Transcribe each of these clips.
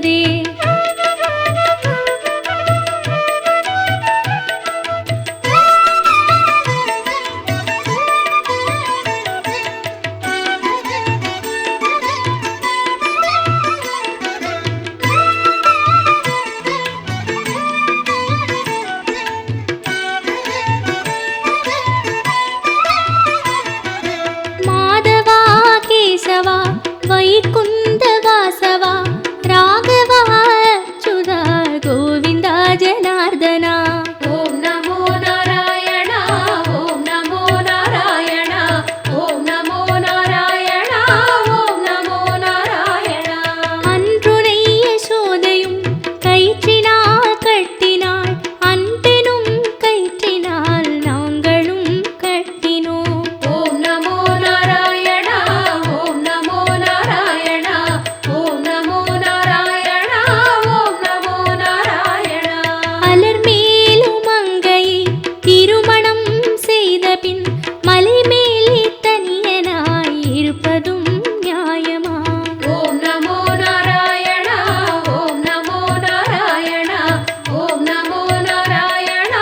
மறந்ததே. வைகுந்த வாசவா ராகவா அச்சுதா கோவிந்தா ஜனார்தனா. ஓம் நமோ நாராயணா ஓம் நமோ நாராயணா ஓம் நமோ நாராயணா ஓம் நமோ நாராயணா. அன்றுனை யசோதையும் கயிற்றினால் கட்டினாள், அன்பெனும் கயிற்றினால் நாங்களும் கட்டினோம். ஓம் நமோ நாராயணா ஓம் நமோ நாராயணா ஓம் நமோ நாராயணா ஓம் நமோ நாராயணா. அலர்மேலும் மங்கையை திருமணம் செய்த பின் மலை மேலே தனியனாய் இருப்பதும் நியாயமா? ஓம் நமோ நாராயணா ஓம் நமோ நாராயணா ஓம் நமோ நாராயணா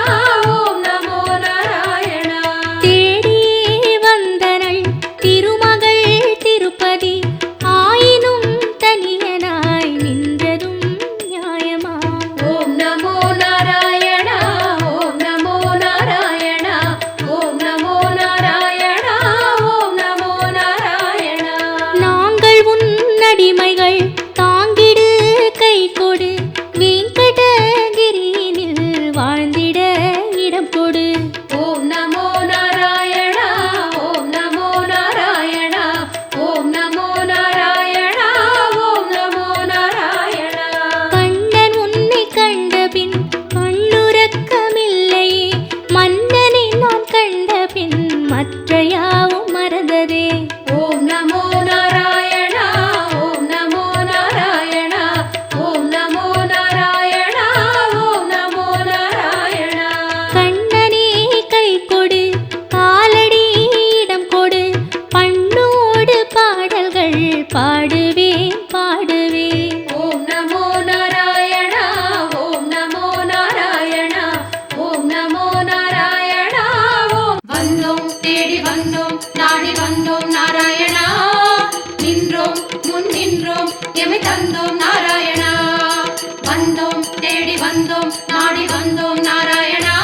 ஓம் நமோ நாராயணா. தேடியே வந்தனள் திருமகள் திருப்பதி, ஆயினும் தனியனாய் நின்றதும் நியாயமா? ஓம் நமோ நாராயணா ஓம் நமோ நாராயணா ஓம் நமோ நாராயணா ஓம் நமோ நாராயணா. நாங்கள் உன் அடிமைகள், தாங்கிடு கை கொடு, வெங்கடகிரியினில் வாழ்ந்திட இடம் கொடு. ஓம் நமோ நாராயணா ஓம் நமோ நாராயணா ஓம் நமோ நாராயணா ஓம் நமோ நாராயணா. கண்ணன் உன்னை கண்டபின் கண்ணுறக்கமில்லையே, மன்னனை நான் கண்டபின் மற்ற யாவும் மறந்ததே. ஓம் நமோ நாராயணா ஓம் நமோ நாராயணா ஓம் நமோ நாராயணா ஓம் நமோ நாராயணா. கண்ணனே கை கொடு, காலடி இடம் கொடு, பண்ணோடு பாடல்கள் பாடுவேன் பாடுவேன். ஓம் நமோ நாராயணா ஓம் நமோ நாராயணா ஓம் நமோ நாராயணா ஓம். வந்தோம் தேடி வந்தோம் நாடி வந்தோம் நாராயணா, நின்றோம் முன் நின்றோம் எமை தந்தோம் நாராயணா. வந்தோம் தேடி வந்தோம் நாடி வந்தோம் நாராயணா,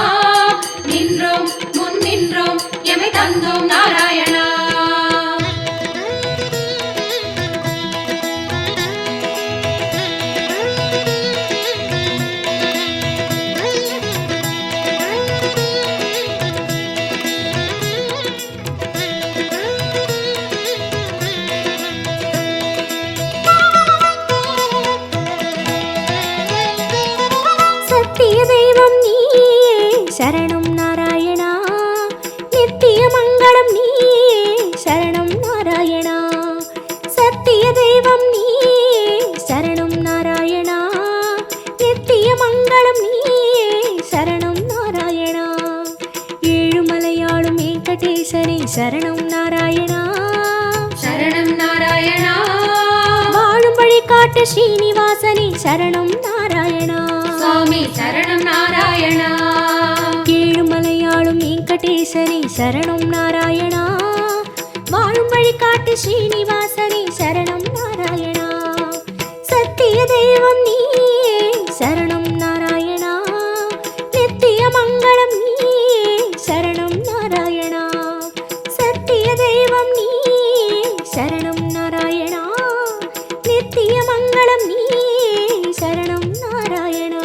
நின்றோம் முன் நின்றோம் எமை தந்தோம் நாராயணா. சத்திய தெய்வம் நீயே சரணம் நாராயணா, நித்திய மங்களம் நீயே சரணம் நாராயணா. சத்திய தெய்வம் நீயே சரணம் நாராயணா, நித்திய மங்களம் நீயே சரணம் நாராயணா. ஏழுமலையாளும் வெங்கடேசனே சரணம் நாராயணா. சரணம் நாராயணா வாழும் வழி காட்டு ஸ்ரீனிவாசனே சரணம் நாராயணா. சுவாமி சரணம் நாராயணா. ஏழுமலையாளும் வெங்கடேசனே சரணம் நாராயணா. வாழும் வழி காட்டு ஸ்ரீனிவாசனே சரணம் நாராயணா. சத்திய தெய்வம் நீயே சரணம் நாராயணா, நித்திய மங்களம் நீயே சரணம் நாராயணா. சத்திய தெய்வம் நீயே சரணம் நாராயணா, நித்திய மங்களம் நீயே சரணம் நாராயணா.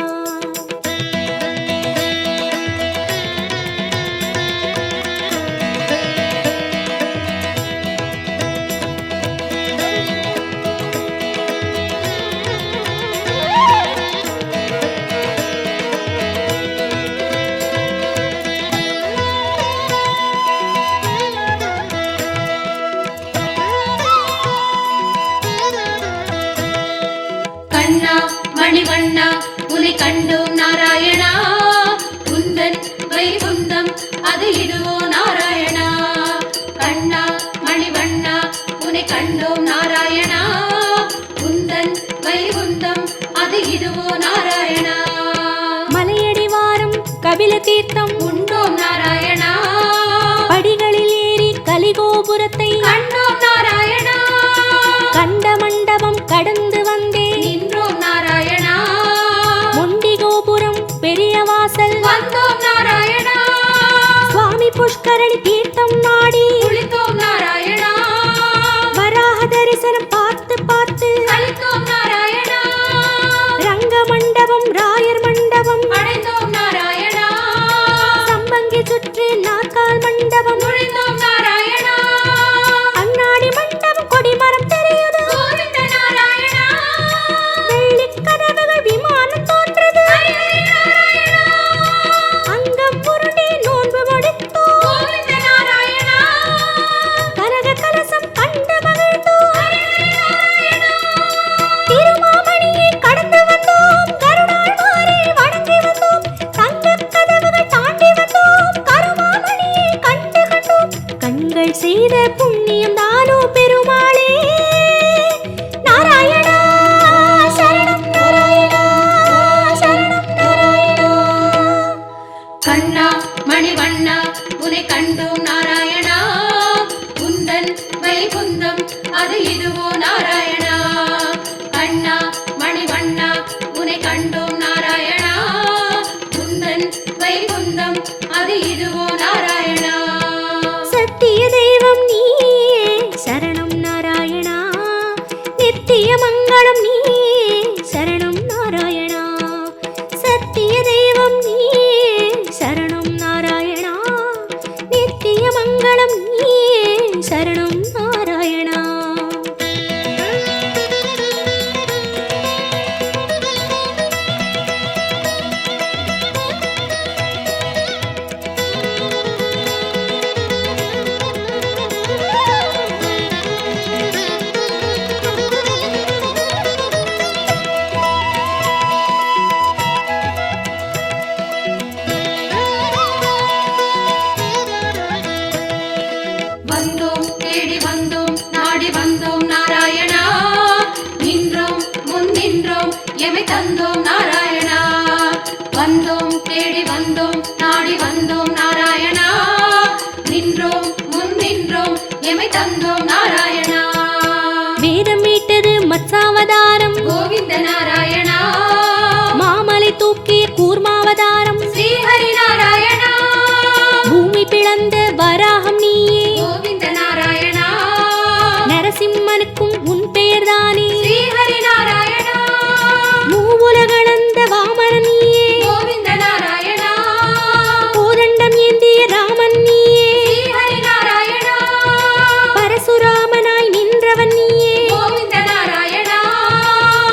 கண்ணா மணிவண்ணா உன்னை கண்டோம் நாராயணா, உந்தன் வைகுந்தம் அது இதுவோ நாராயணா. கண்ணா மணிவண்ணா உன்னை கண்டோம் நாராயணா, உந்தன் வைகுந்தம் தைல தீர்த்தம் உண்டோம் நாராயணா படிகளில் ஏறி கலிகோபுரத்தை கண்டோம் நாராயணா கண்ட மண்டபம் கடந்து வந்தேன் நின்றோம் நாராயணா முண்டி கோபுரம் பெரிய வாசல் வந்தோம் நாராயணா சுவாமி புஷ்கரணி தீர்த்தம் நாடி குளித்தோம் நாராயணா வராக தரிசனம் பார்த்து பார்த்து கழித்தோம் நாராயணா ரங்க மண்டபம் ராயர் மண்டபம் அடைந்தோம் நாராயணா சம்பங்கி சுற்றி நாற்கால் மண்டபம் நுழைந்தோம் நாராயணா அண்ணாடி மண்டபம் கொடிமரம் தெரியுது கோவிந்த நாராயணா வெள்ளி கதவுகள் விமானம் தோன்றது அங்கம் புரண்டி நோன்பு முடித்தோம் கோவிந்த நாராயணா கனக கலசம் கண்டு மகிழ்ந்தோம் திருமாமணியை கடந்து வந்தோம் கருணாழ்வாரை வணங்கி வந்தோம் தங்கக் கதவுகள் தாண்டி வந்தோம் கருமாமணியை கண்டு கண்டோம் கண்கள் செய்த புண்ணியம் தானோ பெருமாளே நாராயணா சரணம் நாராயணா சரணம் நாராயணா கண்ணா மணிவண்ணா உனை கண்டோம் நாராயணா உந்தன் வைகுந்தம் அது இதுவோ நாராயணா கண்ணா மணிவண்ணா உனை கண்டோம் நாராயணா உந்தன் வைகுந்தம் அது இதுவோ நாராயணா சத்திய தெய்வம் நீயே சரணம் நாராயணா நித்திய மங்களம் நீயே சரணம் நாராயணா சத்திய தெய்வம் நீயே சரணம் நாராயணா நித்திய மங்களம் நீயே சரணம் நாராயணா வந்தோம் தேடி வந்தோம் நாடி வந்தோம் நாராயணா நின்றோம் முன் நின்றோம் எமை தந்தோம் நாராயணா வந்தோம் தேடி வந்தோம் நாடி வந்தோம் நாராயணா நின்றோம் முன் நின்றோம் எமை தந்தோம் நாராயணா வேதம் மீட்டது மத்சாவதாரம் கோவிந்த நாராயணா மாமலை தூக்கிய கூர்மாவதாரம் ஸ்ரீஹரி நாராயணா பூமி பிளந்த வராகம் நீயே கோவிந்த நாராயணா நரசிம்மனுக்கும் உன் பெயர்தானே ஸ்ரீஹரி நாராயணா மூவுலகளந்த வாமன நீயே கோவிந்த நாராயணா கோதண்டம் ஏந்திய ராமன் நீயே ஸ்ரீஹரி நாராயணா பரசுராமனாய் நின்றவன் நீயே கோவிந்த நாராயணா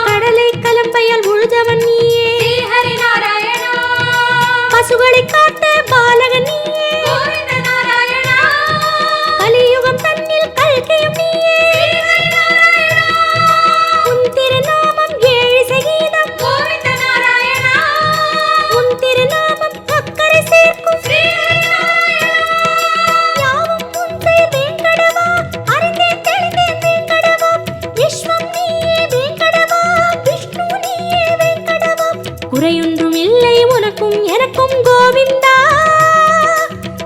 கடலை கலம்பையால் உழுதவன் நீயே ஸ்ரீஹரி நாராயணா பசுகளை காத்த பாலகன் நீயே கோவிந்த நாராயணா கலியுகம் தன்னில் கல்கியும் நீயே உன் திருநாமம் ஏழு சகீதம் கோவிந்த நாராயணா உன் திருநாமம் அக்கறை சேர்க்கும் ஸ்ரீஹரி நாராயணா யாவும் உன் செயல் வேங்கடவா அறிந்தேன் தெளிந்தேன் வேங்கடவா விஸ்வம் நீயே வேங்கடவா விஷ்ணு நீயே வேங்கடவா குறையொன்றும் இல்லை உனக்கும் எனக்கும் கோவிந்தா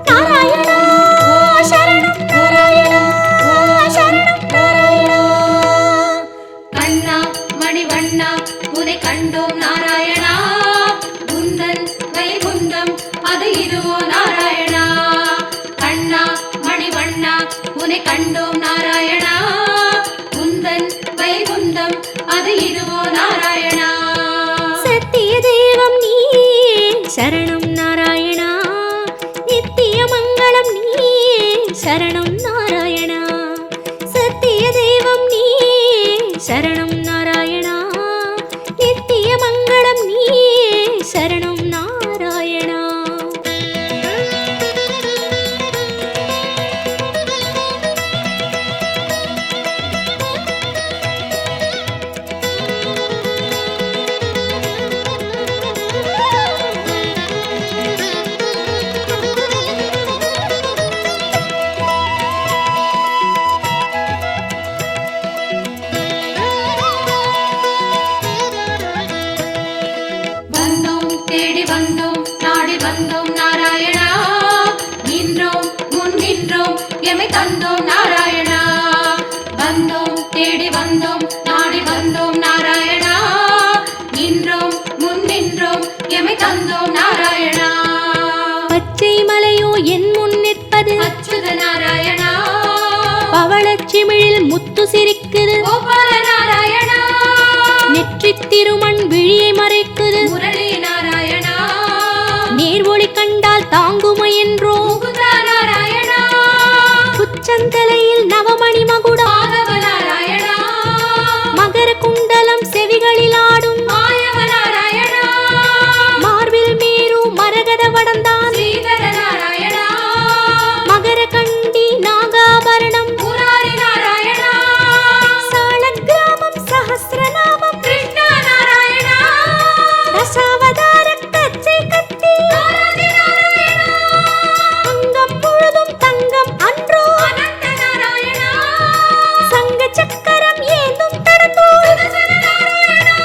நாராயணா சரணம் நாராயணா சரணம் நாராயணா கண்ணா மணிவண்ணா உனை கண்டோம் நாராயணா உந்தன் வைகுந்தம் அது இதுவோ நாராயணா கண்ணா மணிவண்ணா உனை கண்டோம் நாராயணா உந்தன் வைகுந்தம் அது இதுவோ நாராயணா சத்திய தெய்வம் நீயே சரணம் நாராயணா நித்திய மங்களம் நீயே சரணம் நாராயணா சத்திய தெய்வம் நீயே சரணம் நாராயணா நித்திய மங்களம் நீயே சரணம் நாராயணா கண்டோம் நாடி வந்தோம் நாராயணா நின்றோம் முன் நின்றோம் எமை தந்தோம் நாராயணா பச்சை மலையோ என் முன் நிற்பது அச்சுத நாராயணா பவளச்சிமிழில் முத்து சிரிக்குது கோபால நாராயணா நெற்றி திருமண் விழியை மறைக்குது முரளி நாராயணா நேர்வொளி கண்டால் தாங்குமா என்றோ முகுந்தா நாராயணா உச்சந்தலையில் நவமணி மகுடம் மாதவ நாராயணா மகர குண்டலம் செவிகளில் ஆடும் மாயவ நாராயணா மார்பில் மேரு மரகத வடந்தான் ஸ்ரீதர நாராயணா மகர கண்டி நாகாபரணம் முராரி நாராயணா சாளக்கிராமம் சஹஸ்ரநாமம் கிருஷ்ணா நாராயணா தசாவதார கச்சை கத்தி ஆராதி நாராயணா அங்கம் முழுதும் தங்கம் அன்றோ அனந்த நாராயணா சங்க சக்கரம் ஏந்தும் தடந்தோ சுதர்சன நாராயணா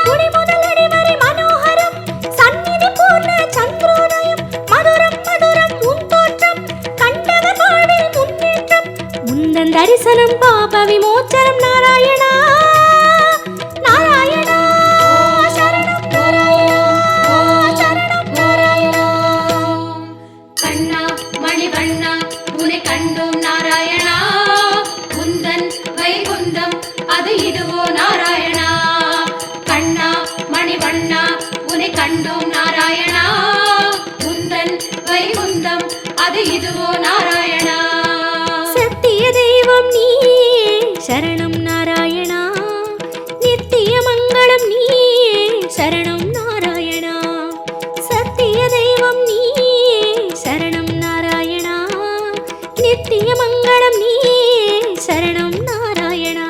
குடி முதலடி வரை மனோகரம் சந்நிதி பூர்ண சந்திரோதயம் மதுரம் மதுரம் உன் தோற்றம் கண்டவர் வாழ்வில் முன்னேற்றம் முந்தன் தரிசனம் பாப விமோச்சனம் நாராயணா நாராயணா சரணம் சரணம் கண்ணா மணிவண்ணா உனை கண்டோம் நாராயணா குந்தன் வைகுந்தம் அது இதுவோ நாராயணா கண்ணா மணிவண்ணா உனை கண்டோம் நாராயணா குந்தன் வைகுந்தம் அது இதுவோ நாராயணா சத்திய தெய்வம் நீ சரணம் நாராயணா நித்திய மங்களம் நீ சரணம் நாராயணா சத்திய தெய்வம் நீ சரணம் நாராயணா நித்திய மங்களம் நீ சரணம் நாராயணா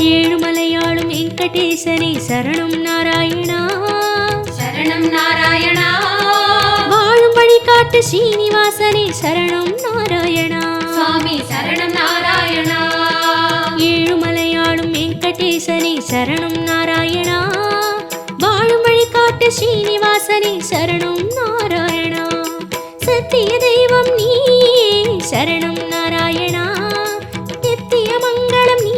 ஏழுமலையாளும் வெங்கடேசனே சரணம் நாராயணா சரணம் நாராயணா வாழும் வழிகாட்டு ஸ்ரீனிவாசனே சரணம் நாராயணா சுவாமி சரணம் நாராயணா ஏழுமலையாளும் வெங்கடேசனே சரணம் நாராயணா வாழும் வழிகாட்டு ஸ்ரீனிவாசனே சரணம் நாராயணா சத்திய தெய்வம் நீ சரணம் நாராயணா நித்திய மங்களம் நீ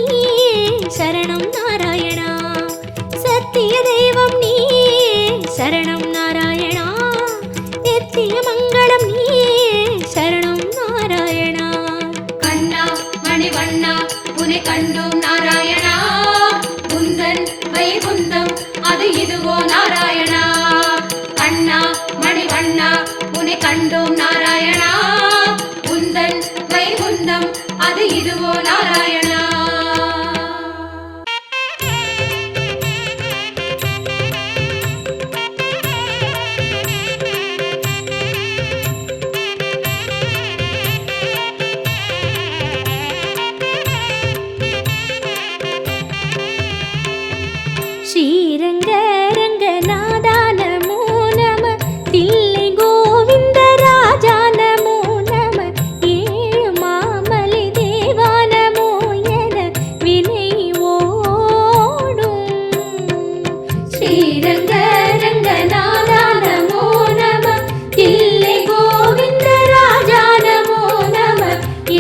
சரணம் நாராயணா சத்திய தெய்வம் நீ சரணம் நாராயணா நித்திய மங்களம் நீ சரணம் நாராயணா கண்ணா மணிவண்ணா உனை கண்டோம் நாராயணா குந்தன் வைகுந்தம் அது இதுவோ நாராயணா கண்ணா மணிவண்ணா உனை கண்டோம் நாராயணா குந்தன் வைகுந்தம் அது இதுவோ நாராயணா ஸ்ரீரங்க ரங்கநாதா நமோ நம தில்லை கோவிந்த ராஜா நமோ நம ஏழு மாமலை தேவா நமோ என வினை ஓடும் ஸ்ரீரங்க ரங்கநாதா நமோ நம தில்லை கோவிந்த ராஜா நமோ நம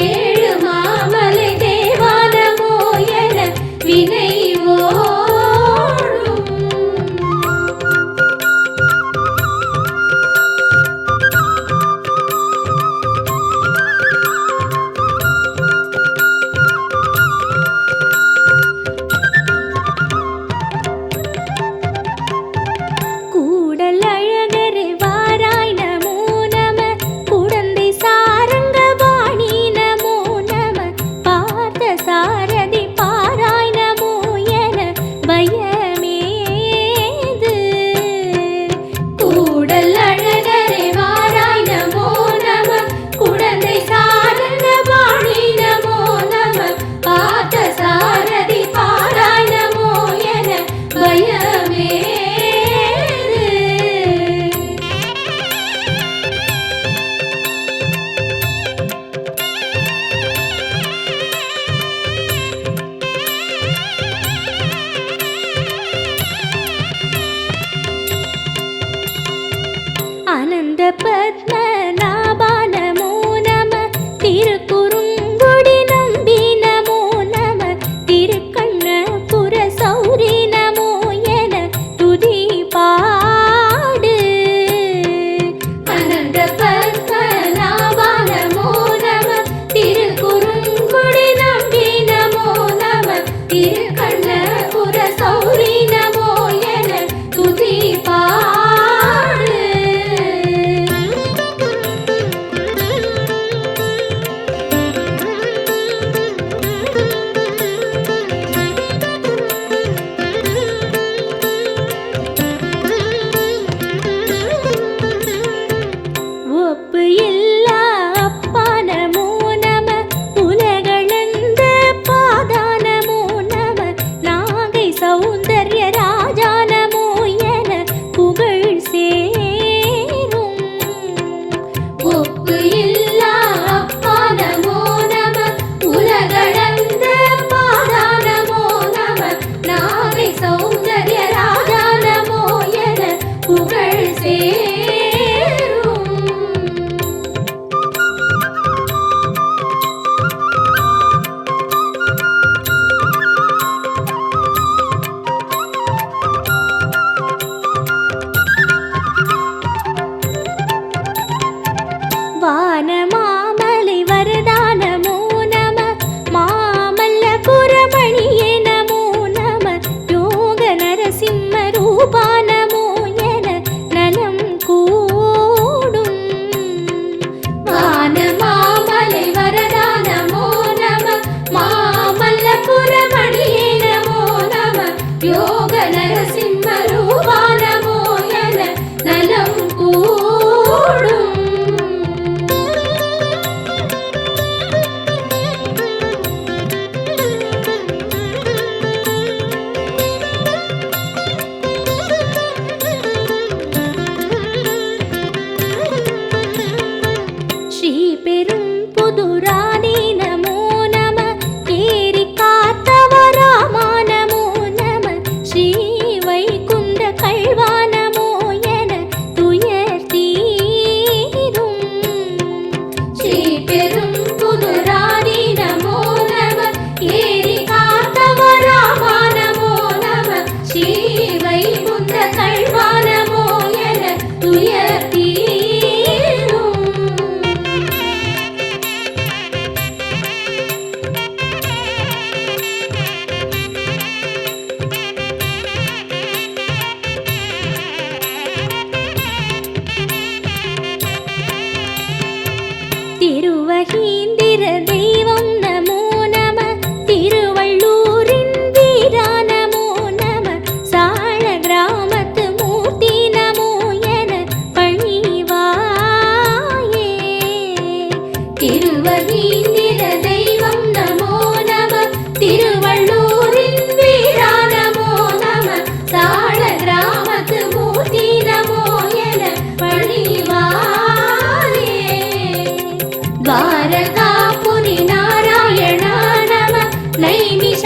ஏழு மாமலை தேவா நமோ என வினை ஓடும்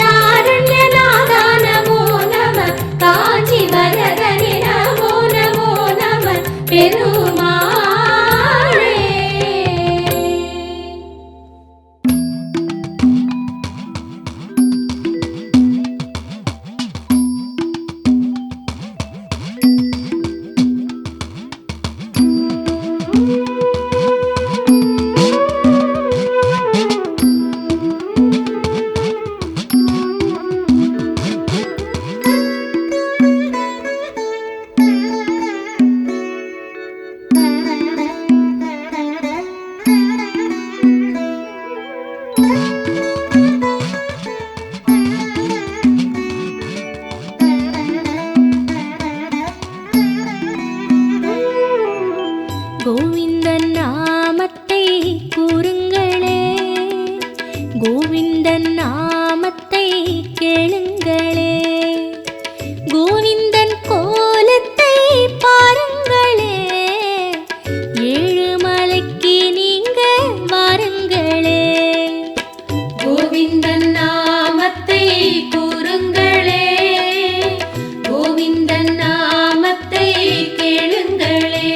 ஷாரண்யநாதா நமோ நம காஞ்சி வரதனே நமோ நமோ நம பெருமாளே. கோவிந்தன் நாமத்தை கூறுங்களே, கோவிந்தன் நாமத்தை கேளுங்களே, கோவிந்தன் கோலத்தை பாருங்களே, ஏழுமலைக்கு நீங்க வாருங்களே. கோவிந்தன் நாமத்தை கூறுங்களே, கோவிந்தன் நாமத்தை கேளுங்களே,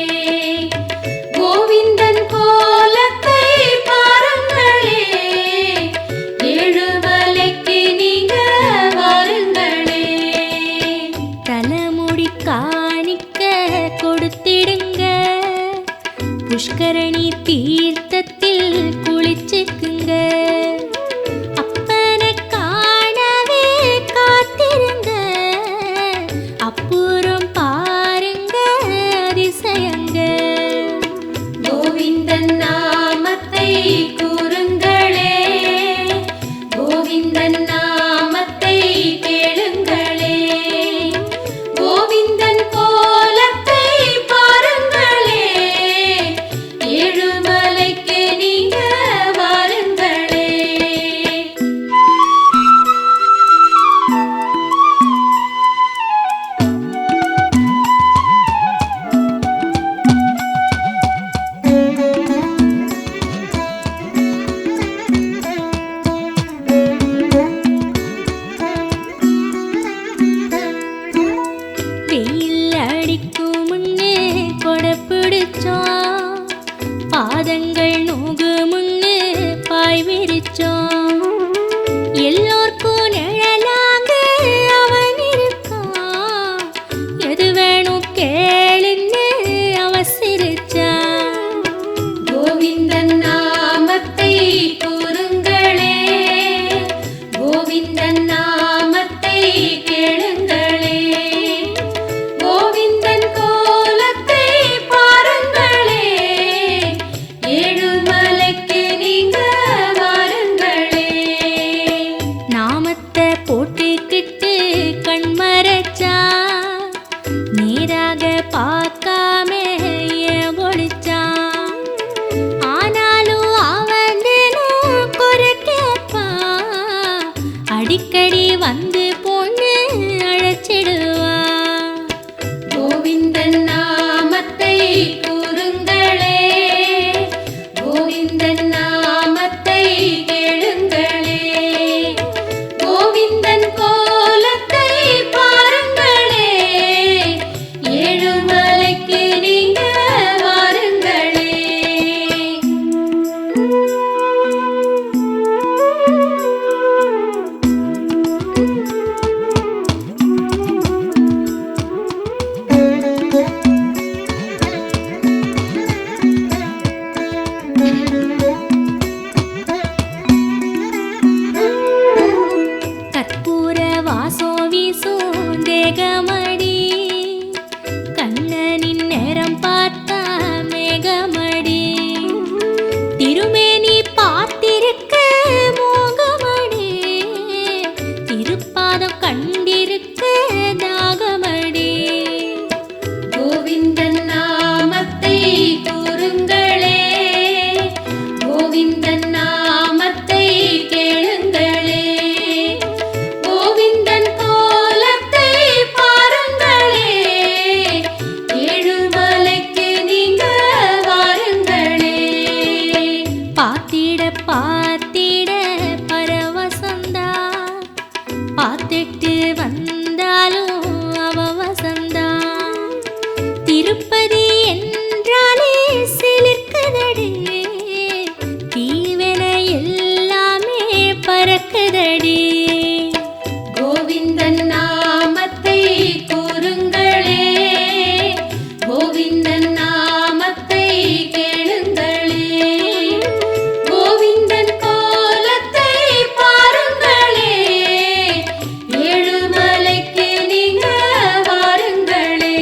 கோவிந்தன் கோலத்தை பாருங்களே, ஏழுமலைக்கு நீங்க வாருங்களே. தலைமுடி காணிக்க கொடுத்திடுங்க, புஷ்கரணி தீர்த்தத்தில் குளிச்சுக்குங்க, அப்பனை காணவே காத்திருங்க, அப்புறம் பாருங்க அதிசயங்க. கோவிந்தன் நாமத்தை கூறுங்களே, கோவிந்தன் நாமத்தை கேளுங்களே, கோவிந்தன் கோலத்தை பாருங்களே, ஏழுமலைக்கு நீங்க வாருங்களே. வெயில் அடிக்கும் முன்னே கொடை பிடிச்சோம், பாதங்கள் நோகு முன்னே பாய் விரிச்சோம், எல்லோர்க்கும் நிழலாக அவன் இருக்கான், எது வேணும் கேளுன்னு அவன் சிரிச்சான். கோவிந்தன் நாமத்தை கூறுங்களே, கோவிந்தன் நாமத்தை கேளுங்களே, கோவிந்தன் கோலத்தை பாருங்களே, ஏழுமலைக்கு நீங்க வாருங்களே. நாமத்தை போட்டுக்கிட்டு கண்மறைச்சா, நேராக பார்க்காம ஏன் ஒளிச்சான், ஆனாலும் அவன் தினம் குறை கேட்பான், அடிக்கடி வந்து பொண்ணு அழைச்சிடுவான். கோவிந்தன் நாமத்தை கூறுங்களே, கோவிந்தன் நாமத்தை கேளுங்களே, கோவிந்தன் கோலத்தை பாருங்களே, ஏழுமலைக்கு நீங்க வாருங்களே. கற்பூர வாசம் வீசும் தேகமடி, கண்ணனின் நேரம் பார்த்தா மேகமடி, திருமேனி பார்த்திருக்க மோகமடி, திருப்பாதம் கண்டிருக்க தாகமடி. கோவிந்தன் நாமத்தை கூறுங்களே, கோவிந்தன் நாமத்தை கேளுங்களே, கோவிந்தன் கோலத்தை பாருங்களே, ஏழுமலைக்கு நீங்க வாருங்களே. பார்த்திட பார்த்திட பரவசந்தா, காத்துட்டு வந்தாலும் அவ வசந்தான். திருப்பதி என்றாலே சிலிர்க்குதடி, தீவன எல்லாமே பறக்குதடி. கோவிந்தன் நாமத்தை கூறுங்களே, கோவிந்தன் நாமத்தை கேளுங்களே, கோவிந்தன் கோலத்தை பாருங்களே, ஏழுமலைக்கு நீங்க வாருங்களே.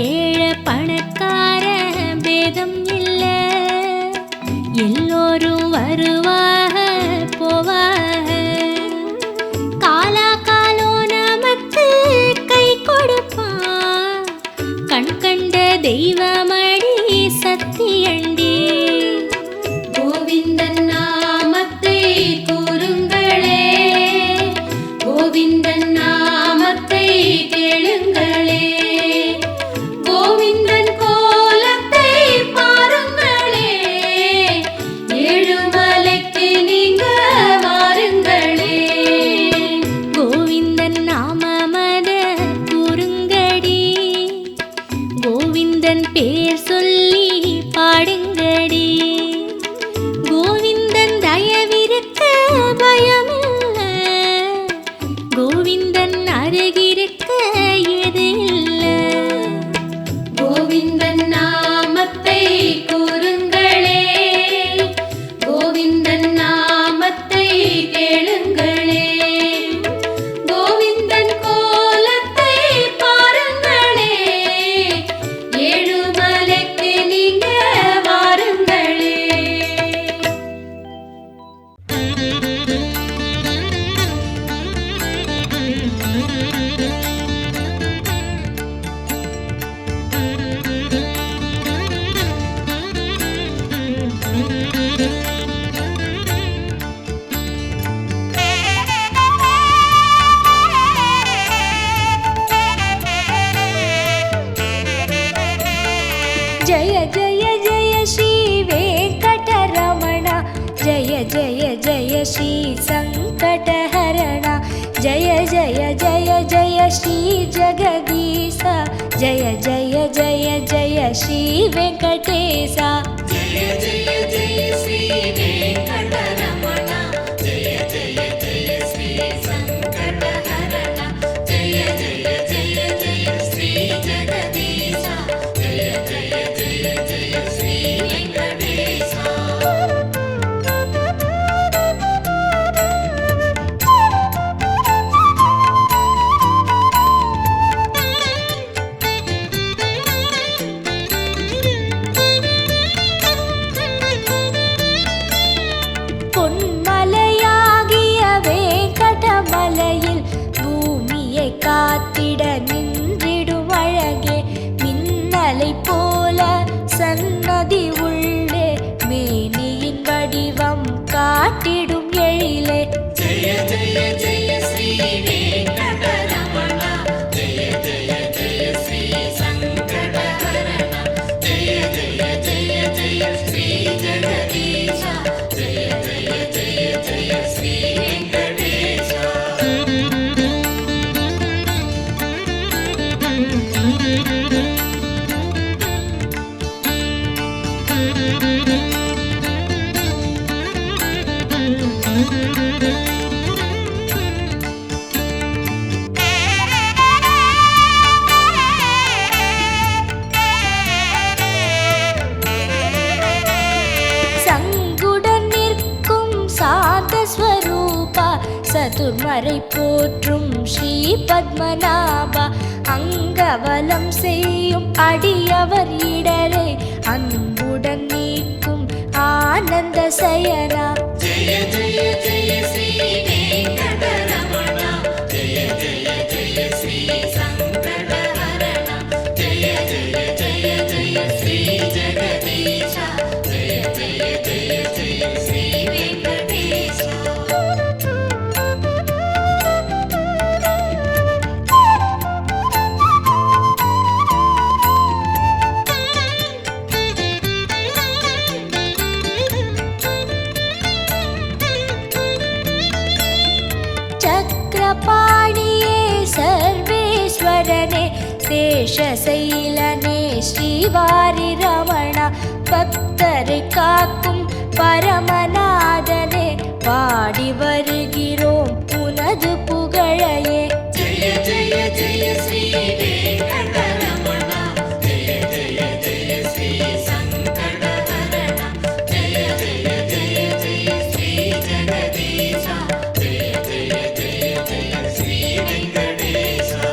ஏழை பணக்கார பேதம் இல்ல, எல்லோரும் வருவாக போவாக. காலா காலோ நமக்கு கை கொடுப்பான், கண் கண்ட தெய்வமடி சத்தியண்டி. கோவிந்தன் நாமத்தை கூறுங்களே, கோவிந்தன் நாமத்தை கேளுங்களே, கோவிந்தன் கோலத்தை பாருங்களே, ஏழுமலைக்கு நீங்க வாருங்களே. கோவிந்தன் நாமமத கூறுங்கடி, கோவிந்தன் பேர் சொல்லி பாடுங்கடி. கோவிந்தன் தயவிருக்க பயமில்ல, கோவிந்தன் அருகிருக்க எது இல்ல. கோவிந்தன் நாமத்தை கூறுங்களே, கோவிந்தன் நாமத்தை கேளுங்களே, கோவிந்தன் கோலத்தை பாருங்களே, ஏழுமலைக்கு நீங்க வாருங்களே. ஜய ஜய ஜய ஸ்ரீ வெங்கடரமண, ஜய ஜய ஜய ஸ்ரீ சங்கடஹரண, ஜய ஜய ஜய ஜய ஸ்ரீ ஜெகதீச, ஜய ஜய ஜய ஜய ஸ்ரீ வெங்கடேச. ஜய ஜய ஜய ஸ்ரீ வெங்கடரமண, ஜய ஜய ஜய ஸ்ரீ சங்கடஹரண, ஜய ஜய ஜய ஜய ஸ்ரீ ஜெகதீச, ஜய ஜய ஜய ஜய ஸ்ரீ வெங்கடேச. பொன்மலையாகிய வேங்கடமலையில் பூமியை காத்திட நின்றிடும் அழகே, மின்னலை போல சன்னதி உள்ளே மேனியின் வடிவம் காட்டிடும் எழிலே. ஜய ஜய ஜய ஸ்ரீ வெங்கடரமண, ஜய ஜய ஜய ஸ்ரீ சங்கடஹரண, ஜய ஜய ஜய ஜய ஸ்ரீ ஜெகதீச, ஜய ஜய ஜய ஜய ஸ்ரீ வெங்கடேச. சங்குடன் நிற்கும் சாந்த ஸ்வரூபா, சதுர்மறை போற்றும் ஸ்ரீ பத்மநாபா, அங்கவலம் செய்யும் அடியவர் இடரை அன்புடன் நீக்கும் ஆனந்த சயனா. ஜய ஜய ஜய ஸ்ரீ வெங்கடரமண, ஜய ஜய ஜய ஸ்ரீ சங்கடஹரண, ஜய ஜய ஜய ஜய ஸ்ரீ ஜெகதீச, ஜய ஜய சேஷசைலனே ஸ்ரீவாரி ரமணா பக்தரை காக்கும் பரமநாதனே பாடி வருகிறோம் உனது புகழையே. ஜெய ஜெய ஜெய ஸ்ரீ வெங்கடரமணா, ஜெய ஜெய ஜெய ஸ்ரீ சங்கடஹரணா, ஜெய ஜெய ஜெய ஜெய ஸ்ரீ ஜெகதீஷா, ஜெய ஜெய ஜெய ஜெய ஸ்ரீ வெங்கடேஷா.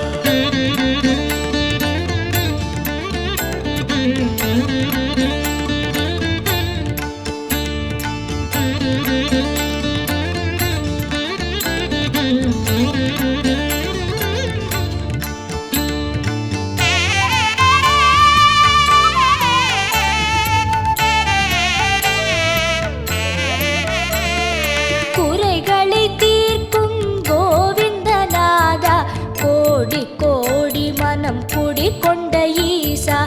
குறைகளை தீர்க்கும் கோவிந்தநாதா, கோடி கோடி மனம் குடிகொண்ட ஈசா,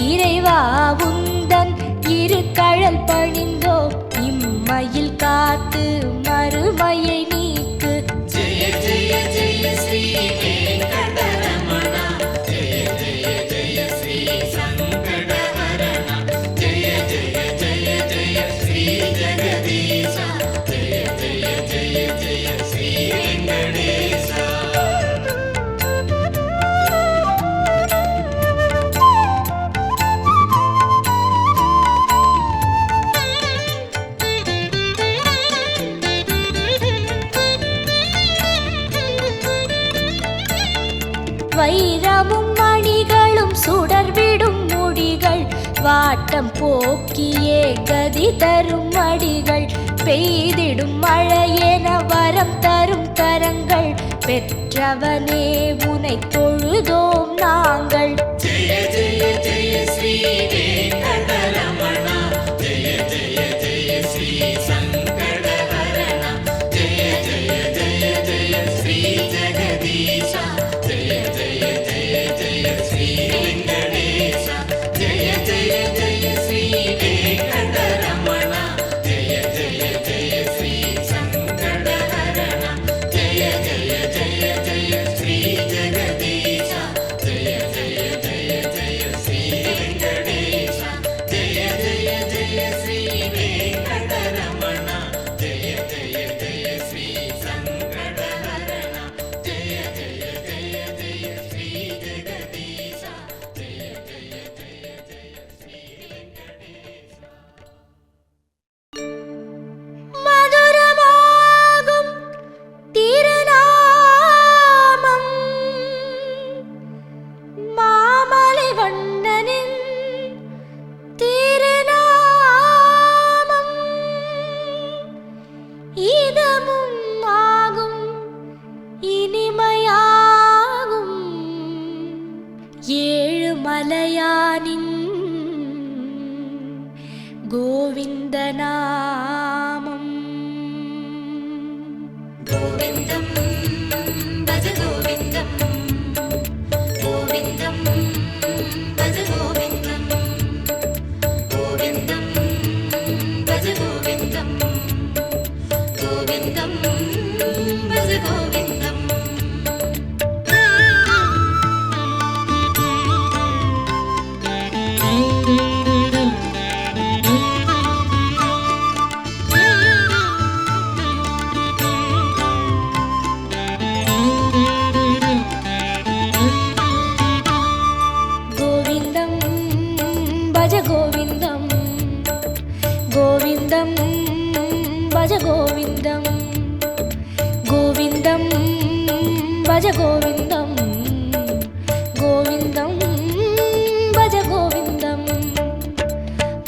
இறைவா உந்தன் இரு கழல் பணிந்தோம், இம்மையில் காத்து மறுமையை நீக்கு. ஜெய ஜெய ஜெய ஸ்ரீ வெங்கடரமணா, ஜெய ஜெய ஜெய ஸ்ரீ சங்கடஹரணா, ஜெய ஜெய ஜெய ஜெய ஸ்ரீ ஜெகதீஷா, ஜெய ஜெய ஜெய ஜெய ஸ்ரீ வெங்கடேஷா. வைரமும் மணிகளும் சுடர்விடும் முடிகள், வாட்டம் போக்கியே கதி தரும் மடிகள், பெய்திடும் மழையென வரம் தரும் கரங்கள், பெற்றவனே உனை தொழுதோம் நாங்கள். ஜெய ஜெய ஜெய ஸ்ரீ வெங்கடரமணா, ஜெய ஜெய ஜெய ஸ்ரீ சங்கடஹரணா, ஜெய ஜெய ஜெய ஜெய ஸ்ரீ ஜெகதீஷா, ஜெய ஜெய ஜெய ஜெய ஸ்ரீ வெங்கடேஷா, ஜெய ஜெய ஜெய ஸ்ரீ வெங்கடரமணா, ஜெய ஜெய ஜெய ஸ்ரீ சங்கடஹரணா, ஜெய ஜெய ஜெய ஜெய ஸ்ரீ ஜெகதீஷா, ஜெய ஜெய ஜெய ஜெய ஸ்ரீ வெங்கடேஷா, ஜெய ஜெய ஜெய ஸ்ரீ வெங்கடரமணா, ஜெய ஜெய ஜெய ஸ்ரீ சங்கடஹரணா, ஜெய ஜெய ஜெய ஜெய ஸ்ரீ ஜெகதீஷா, ஜெய ஜெய ஜெய ஜெய ஸ்ரீ வெங்கடேஷா. மதுரமாகும் திருநாமம் மாமலை வண்ணனின் திருநாமம், இதமும் ஆகும் இனிமையாகும் ஏழு மலையானின் கோவிந்த நாமம். கோவிந்தம் பஜ கோவிந்தம், கோவிந்தம் பஜ கோவிந்தம், கோவிந்தம் பஜ கோவிந்தம், கோவிந்தம் பஜ கோவிந்தம். கோவிந்தம் பஜ கோவிந்தம், கோவிந்தம் பஜ கோவிந்தம், கோவிந்தம் பஜ கோவிந்தம், கோவிந்தம் பஜ கோவிந்தம்.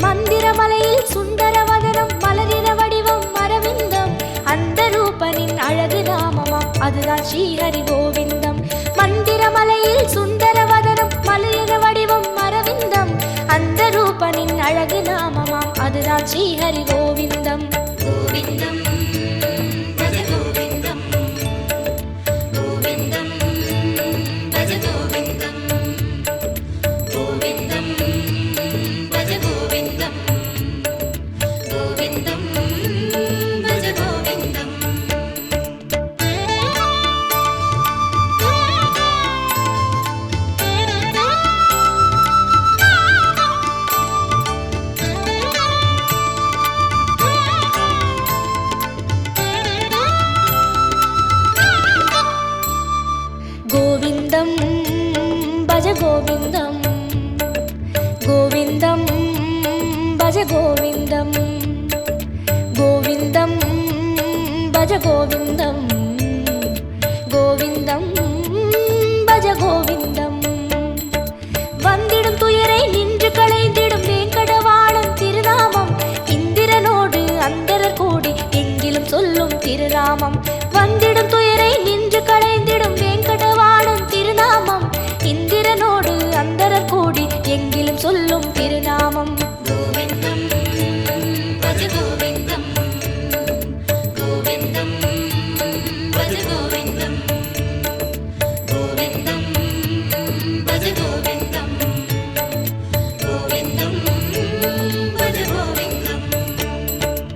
மந்திரமலையில் சுந்தரவதனம் மலரின வடிவம் அரவிந்தம், அந்த ரூபனின் அழகு நாமமாம் அதுதான் ஸ்ரீஹரி கோவிந்தம். மந்திரமலையில் சுந்தரவதனம் மலரின வடிவம் அரவிந்தம், அந்த ரூபனின் அழகு நாமமாம் அதுதான் ஸ்ரீஹரி கோவிந்தம். கோவிந்தம் பஜ கோவிந்தம், கோவிந்தம் பஜ கோவிந்தம், கோவிந்தம் பஜ கோவிந்தம், கோவிந்தம் பஜ கோவிந்தம். Thank you. கோவிந்தம் கோவிந்தம் பஜ கோவிந்தம் கோவிந்தம் பஜ கோவிந்தம் கோவிந்தம் பஜ கோவிந்தம் வந்திடும் துயரை நின்று களைந்திடும் வேங்கடவாணன் திருநாமம் இந்திரனோடு அந்தரர் கூடி எங்கிலும் சொல்லும் திருநாமம் வந்திடும் துயரை நின்று களைந்திடும் வேங்கடவாணன் திருநாமம் இந்திரனோடு அந்தரர் கூடி எங்கிலும் சொல்லும் திருநாமம் கோவிந்தம் பஜ கோவிந்தம் கோவிந்தம் பஜ கோவிந்தம் கோவிந்தம் பஜ கோவிந்தம் கோவிந்தம் பஜ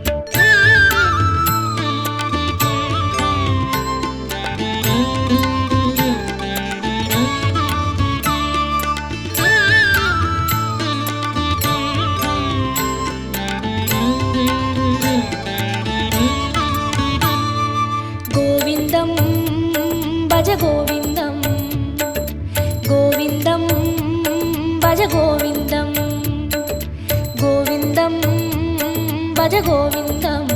கோவிந்தம் கோவிந்தம் பஜ கோவிந்தம் கோவிந்தம் பஜ கோவிந்தம் கோவிந்தம் பஜ கோவிந்தம்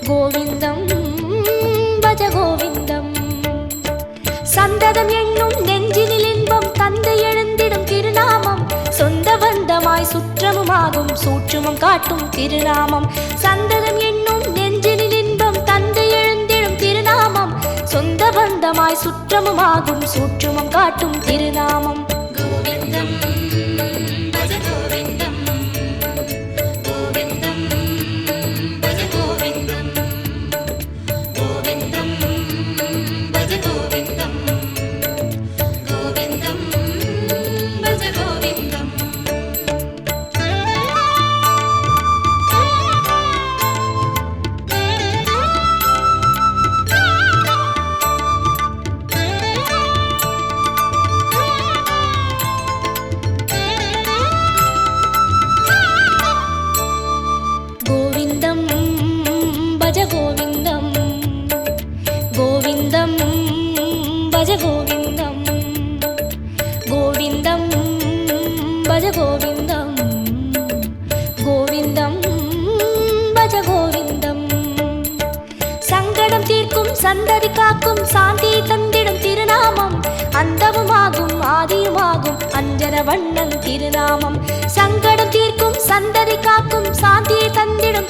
கோவிந்தம் பஜ கோவிந்தம் சந்ததம் என்னும் நெஞ்சினில் இன்பம் தந்து எழுந்திடும் திருநாமம் சொந்த பந்தமாய் சுற்றமுமாகும் சூற்றுமம் காட்டும் திருநாமம் சந்ததம் என்னும் நெஞ்சினில் இன்பம் தந்து எழுந்திடும் திருநாமம் சொந்த பந்தமாய் சுற்றமுமாகும் சூற்றுமம் காட்டும் திருநாமம் கோவிந்தம் பஜ கோவிந்தம் கோவிந்தம் பஜ கோவிந்தம் கோவிந்தம் பஜ கோவிந்தம் கோவிந்தம் பஜ கோவிந்தம் கோவிந்தம் பஜ கோவிந்தம் கோவிந்தம் பஜ கோவிந்தம் கோவிந்தம் பஜ கோவிந்தம் கோவிந்தம் பஜ கோவிந்தம் சங்கடம் தீர்க்கும் சந்ததி காக்கும் சாந்தி தந்திடும் திருநாமம் அந்தமுமாகும் ஆதியுமாகும் அஞ்சன வண்ணன் திருநாமம் சங்கடம் தீர்க்கும் சந்ததி காக்கும் சாந்தியை தந்திடும்